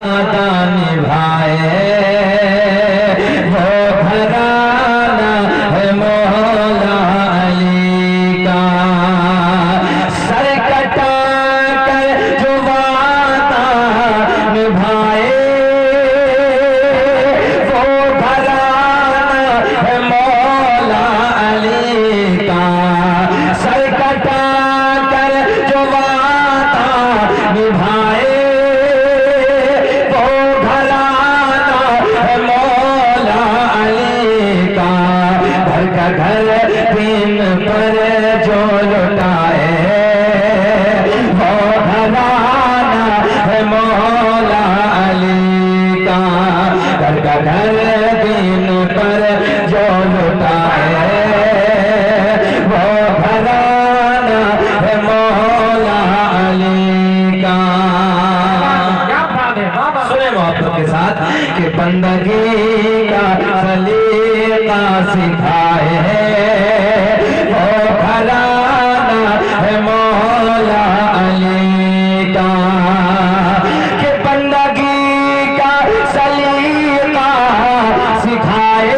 निभाए वो घराना है मौला अली का। सर कटा कर जो वादा निभाए वो घराना है मौला अली का। सर कटा कर जो वादा निभाए घर दिन पर जो लुटाए वो घराना है मौला अली का। घर का घर दिन पर जो लुटाए वो घराना है मौला अली का। सुने मोहब्बत के साथ कि बंदगी का सलीका सिखाए वो घराना है मौला अली का। कि बंदगी का सलीका सिखाए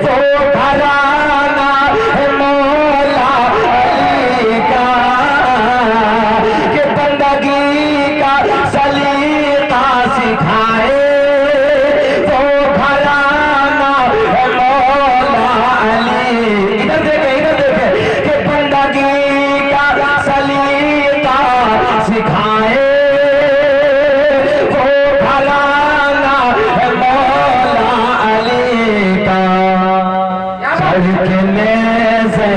वो घराना है मौला अली का। कि बंदगी का सलीका सिखाए वो घराना है मौला अली। इधर देखे कि बंदगी का सलीका सिखाए वो घराना है मौला अली का। चढ़ने से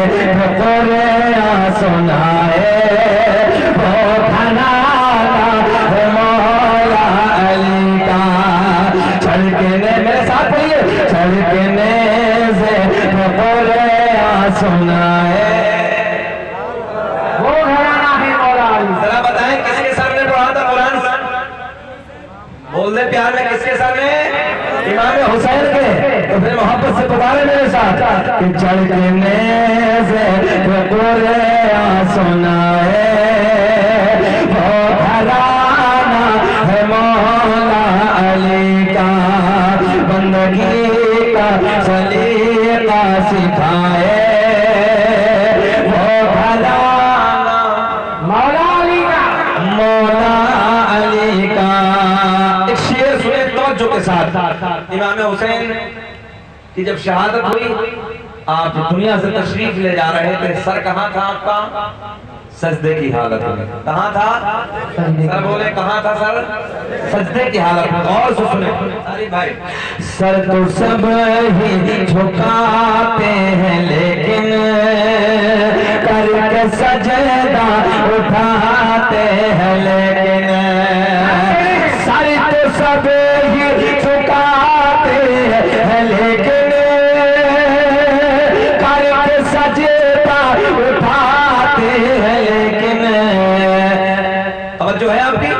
कुरान सुनाए वो घराना है मौला अली का। चढ़ने मेरे साथ बोलिए, चढ़ने से कुरान सुनाए वो घराना है मौला अली। जरा बताएं किसके सर ने पढ़ा था कुरान? बोल दे प्यार में, किसके सर ने? इमाम हुसैन के। तो फिर मोहब्बत से पुकारे मेरे साथ कि चढ़ने से कुरान सुनाए वो घराना है मौला अली का। बंदगी का सलीका सिखाए वो घराना मौला अली का। मौला अली का। एक शेर सुने तवज्जो के साथ। इमाम हुसैन की जब शहादत हुई, आप दुनिया से तशरीफ ले जा रहे थे, सर कहाँ था आपका? सजदे की हालत में। कहाँ था? सर बोले कहाँ था सर? सजदे की हालत में। और सुने अरे भाई, सर तो सब ही झुकाते हैं लेकिन करके सजदा उठाते हैं लेकिन। सर तो सब ही झुकाते हैं लेकिन करके सजदा उठाते हैं लेकिन। जो है आपकी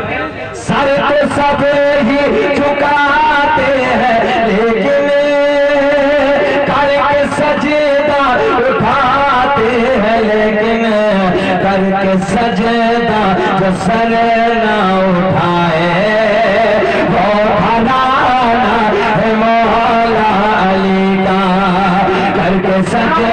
सर तो सब ही झुकाते हैं लेकिन करके सजदा उठाते हैं लेकिन। करके सजदा जो सर ना उठाए वो घराना है मौला अली का। करके सजदा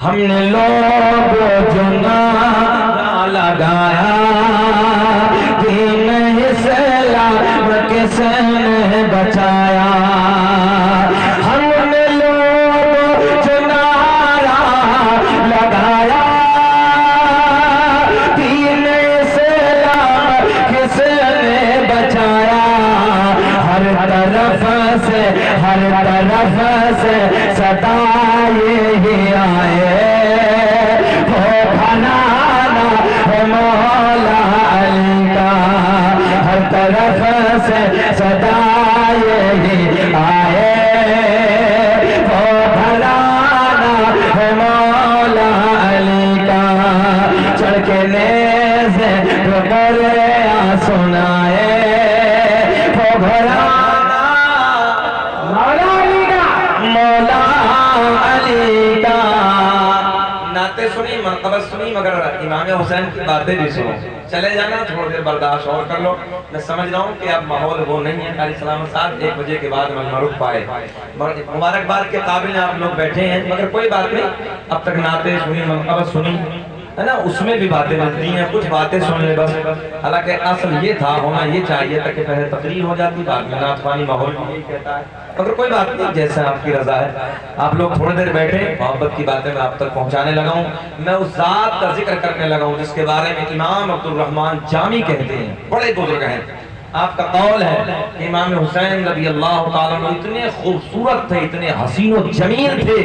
हमने लोग जो नारा लगाया दीन इस्लाम किसने बचाया। हमने लोग जो नारा लगाया दीन इस्लाम किसने बचाया। हर तरफ से सदा यही आए वो घराना है मौला अली का। हर तरफ से सदा यही आए वो घराना है मौला अली का। चढ़ के नेज़े सुनाए वो घराना मौला अली का, मौला अली का। नाते सुनी, मनक़बत सुनी, मगर इमाम हुसैन की बातें भी सुनो। चले जाना, थोड़ी देर बर्दाश्त और कर लो। मैं समझ रहा हूँ कि अब माहौल वो नहीं है। कारी सलामत साहब 1 बजे के बाद मैं रुक पाए, मुबारकबाद के काबिल आप लोग बैठे हैं, मगर कोई बात नहीं। अब तक नाते सुनी, मनक़बत सुनी है ना, उसमें भी बातें मिलती हैं, कुछ बातें सुन ले बस। हालांकि असल ये था, होना ये चाहिए था कि पहले तकरीर हो जाती, बाद में नात ख़्वानी, माहौल भी यही कहता है। मगर कोई बात नहीं, जैसे आपकी रजा है। आप लोग थोड़ी देर बैठे, मोहब्बत की बातें मैं आप तक पहुंचाने लगा हूँ। मैं उस ज़ात का जिक्र करने लगा हूँ जिसके बारे में इमाम अब्दुल रहमान जामी कहते हैं, बड़े बुजुर्ग हैं। आपका कौल है कि इमाम हुसैन रज़ी अल्लाह ताला अन्हु इतने खूबसूरत थे, इतने हसीन और जमील थे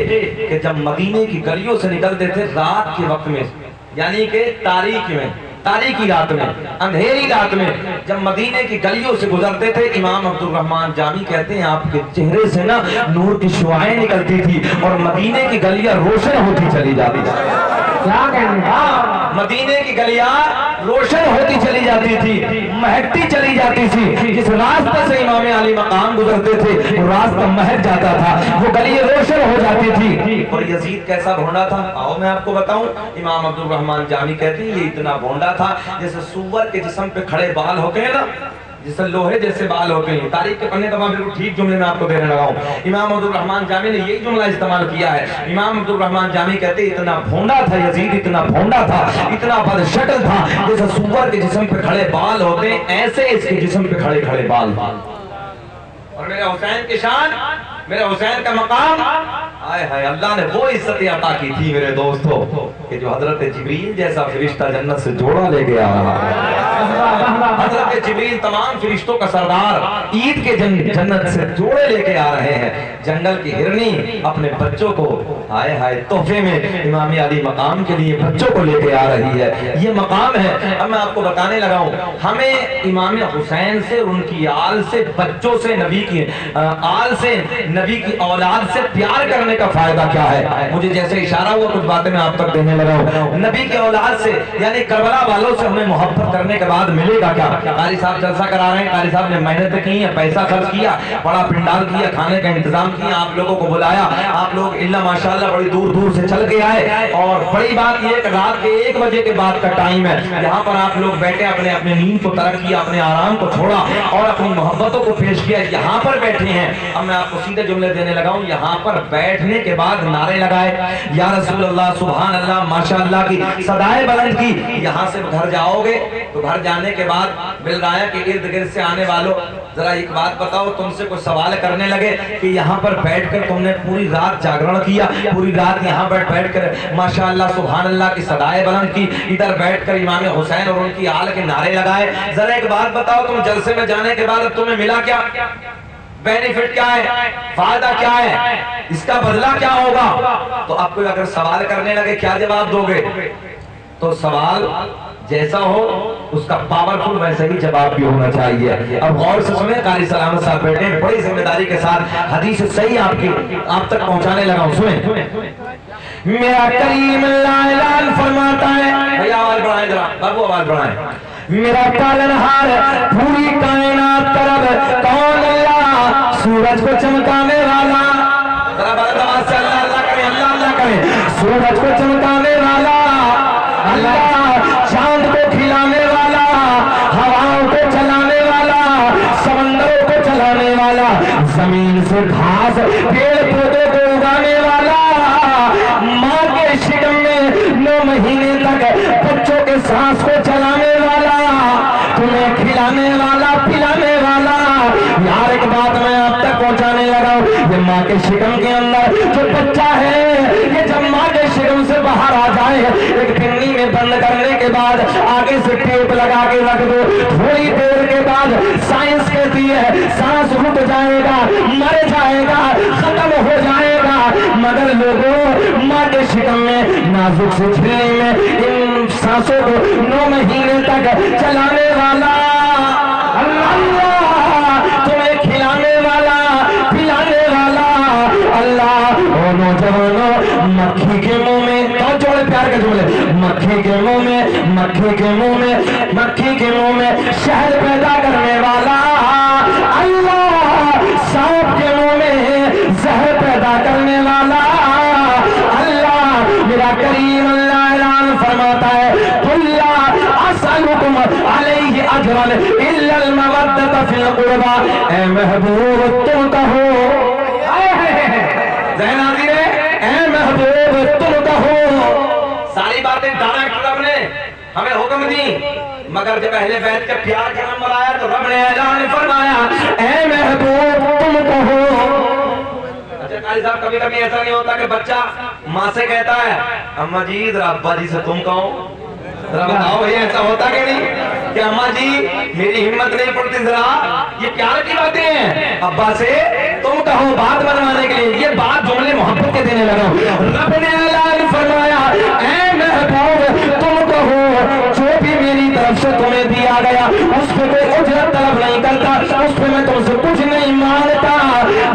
कि जब मदीने की गलियों से निकलते थे रात के वक्त में, यानी कि तारीकी रात में, अंधेरी रात में जब मदीने की गलियों से गुजरते थे, इमाम अब्दुल रहमान जामी कहते हैं आपके चेहरे से ना नूर की शुआएं निकलती थी और मदीने की गलियां रोशन होती चली जाती थी। क्या कहने, हाँ, मदीने की गलियां रोशन होती चली जाती थी, महकती चली जाती थी। जिस रास्ते से इमाम अली मकाम गुजरते थे वो रास्ता महक जाता था, वो गलियां रोशन हो जाती थी। और यजीद कैसा भोंडा था, आओ मैं आपको बताऊं। इमाम अब्दुल रहमान जामी कहते हैं ये इतना भोंडा था जैसे सूअर के जिस्म पे खड़े बाल होते हैं ना, जैसे लोहे जैसे बाल होते हैं। तारीख के पन्ने तमाम बिल्कुल ठीक जुमले में आपको देने लगा हूँ। इमाम अब्दुल रहमान जामी ने यही जुमला इस्तेमाल किया है। इमाम अब्दुल रहमान जामी कहते हैं इतना भोंडा था यजीद, इतना भोंडा था, इतना बदशक्ल था, जैसे सूअर के जिस्म पे खड़े बाल होते हैं ऐसे इसके जिस्म पे खड़े खड़े बाल। और मेरे हुसैन की शान, मेरे हुसैन का मकाम, आए हाय, अल्लाह ने वो इज्जत अता की थी मेरे दोस्तों कि जो हजरत जिब्रील जैसा फरिश्ता जन्नत से जोड़ा लेके आ रहा है। हजरत जिब्रील तमाम फरिश्तों का सरदार ईद के जन्नत से जोड़े लेके आ रहे हैं। जंगल की हिरनी अपने बच्चों को आए हाय तोहफे में इमाम अली मकाम के लिए बच्चों को लेके आ रही है। ये मकाम है। अब मैं आपको बताने लगा हूँ, हमें इमाम हुसैन से, उनकी आल से, बच्चों से, नबी की आल से, नबी की औलाद से प्यार करने का फायदा क्या है। मुझे जैसे इशारा हुआ कुछ बातें मैं आप तक देने लगा हूँ। नबी की औलाद से यानी करबला वालों से हमें मोहब्बत करने के बाद मिलेगा क्या। कारी साहब जलसा करा रहे हैं, कारी साहब ने मेहनत की है, पैसा खर्च किया, बड़ा पिंडाल किया, खाने का इंतजाम किया, आप लोगों को बुलाया, आप लोग इल्ला माशाल्लाह बड़ी दूर दूर से चल के आए। और बड़ी बात यह कि रात के 1 बजे के बाद का टाइम है, यहाँ पर आप लोग बैठे अपने अपने नींद को तरक किया, अपने आराम को छोड़ा और अपनी मोहब्बतों को पेश किया, यहाँ पर बैठे हैं। अब मैं आपको सीधे जुमले देने लगा हूँ। यहाँ पर बैठने के बाद नारे लगाए, या रसूल अल्लाह, सुभान अल्लाह, माशाअल्लाह की सदाएं बुलंद की। यहाँ से घर जाओगे तो घर जाने के बाद बिलराया के इर्द गिर्द से आने वालों, जरा एक बात बताओ, तुमसे कुछ सवाल करने लगे कि यहाँ पर बैठकर तुमने पूरी रात जागरण किया, पूरी रात यहाँ पर बैठकर माशाअल्लाह सुभान अल्लाह की सदाएं बुलंद की, इधर बैठकर इमाम हुसैन और उनकी आल के नारे लगाए। जरा एक बात बताओ, तुम जलसे में जाने के बाद तुम्हें मिला क्या, बेनिफिट क्या है, फायदा क्या है, इसका बदला क्या होगा। तो आपको अगर सवाल करने लगे क्या जवाब दोगे, तो सवाल जैसा हो उसका पावरफुल वैसे ही जवाब भी होना चाहिए। अब गौर से सुने, कारी सलामत साहब बैठे बड़ी जिम्मेदारी के साथ हदीस सही आप तक पहुंचाने लगा हूं। सुने, मेरा करीम लाल फरमाता है, भैया आवाज बढ़ाएं जरा, बाबू आवाज बढ़ाएं। मेरा पालनहार पूरी कायनात तरफ कौन अल्लाह, सूरज को चमकाने वाला, जरा बरदास से अल्लाह अल्लाह करें, अल्लाह अल्लाह करें। सूरज को चमकाने वाला अल्लाह, चांद को खिलाने वाला, हवाओं को चलाने वाला, समंदरों को चलाने वाला, जमीन से घास पेड़ पौधे को उगाने वाला, माँ के शिकम में 9 महीने तक बच्चों के सांस को चलाने वाला, तुम्हें खिलाने वाला, पिलाने वाला। यार एक बात मैं आप तक पहुंचाने लगा हूँ, ये माँ के शिकम के अंदर जो बच्चा है, ये जब माँ के शिकम से बाहर आ जाए, एक पिन्नी में बंद करने के बाद आगे से टेप लगा के रख दो, थोड़ी देर के बाद साइंस कहती है सांस रुक जाएगा, मर जाएगा, खत्म हो जाएगा। मगर लोगों, माँ के शिकम में नाजुक से झिल्ली में इन सांसों को 9 महीने तक चलाने वाला अल्लाह, तुम्हें खिलाने वाला, पिलाने वाला अल्लाह। और नौजवानों, मक्खी के मुंह में तो जोड़े प्यार के जोड़े, मक्खी के मुंह में, मक्खी के मुंह में, मक्खी के मुंह में शहद पैदा करने वाला अल्लाह, सांप के मुंह में जहर पैदा करने वाला अल्लाह, मेरा करीम अल्लाह ऐलान फरमाता है कुल्ला असअलुकुम अलैहि अजरन इल्ला अल मवद्दत फिल कुर्बा। ए महबूब तुम कहो, ज़हनाज़ीरे, ए महबूब तुम कहो। सारी बातें दाना के रब ने हमें हुक्म दी, मगर जब अहले बैत के प्यार का नंबर आया तो रब ने ऐलान फरमाया ए महबूब तुम कहो। अच्छा काजी साहब, कभी कभी ऐसा नहीं होता कि बच्चा माँ से कहता है अम्मा जी जरा अब्बा जी से तुम कहो, जरा बताओ भैया ऐसा होता कि नहीं कि अम्मा जी मेरी हिम्मत नहीं पड़ती, जरा ये प्यार की बातें हैं, अब्बा से तुम कहो बात बनवाने के लिए, ये बात जुमले मोहब्बत के देने लगा। रब ने ऐलान फरमाया ऐ महबूब तुम कहो जो भी मेरी तरफ से तुम्हें दिया गया उस पर कोई उजरत तलब नहीं करता, उस पर मैं तुमसे कुछ नहीं मांगता,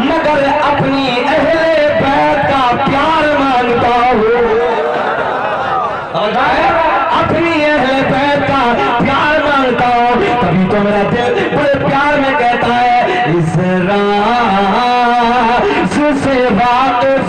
मगर अपनी अहले बैत का प्यार मांगता हूँ। अपनी अहले बैत का प्यार मांगता हूँ। तभी तो मेरा दिल बड़े प्यार में कहता है इस राज से वाकिफ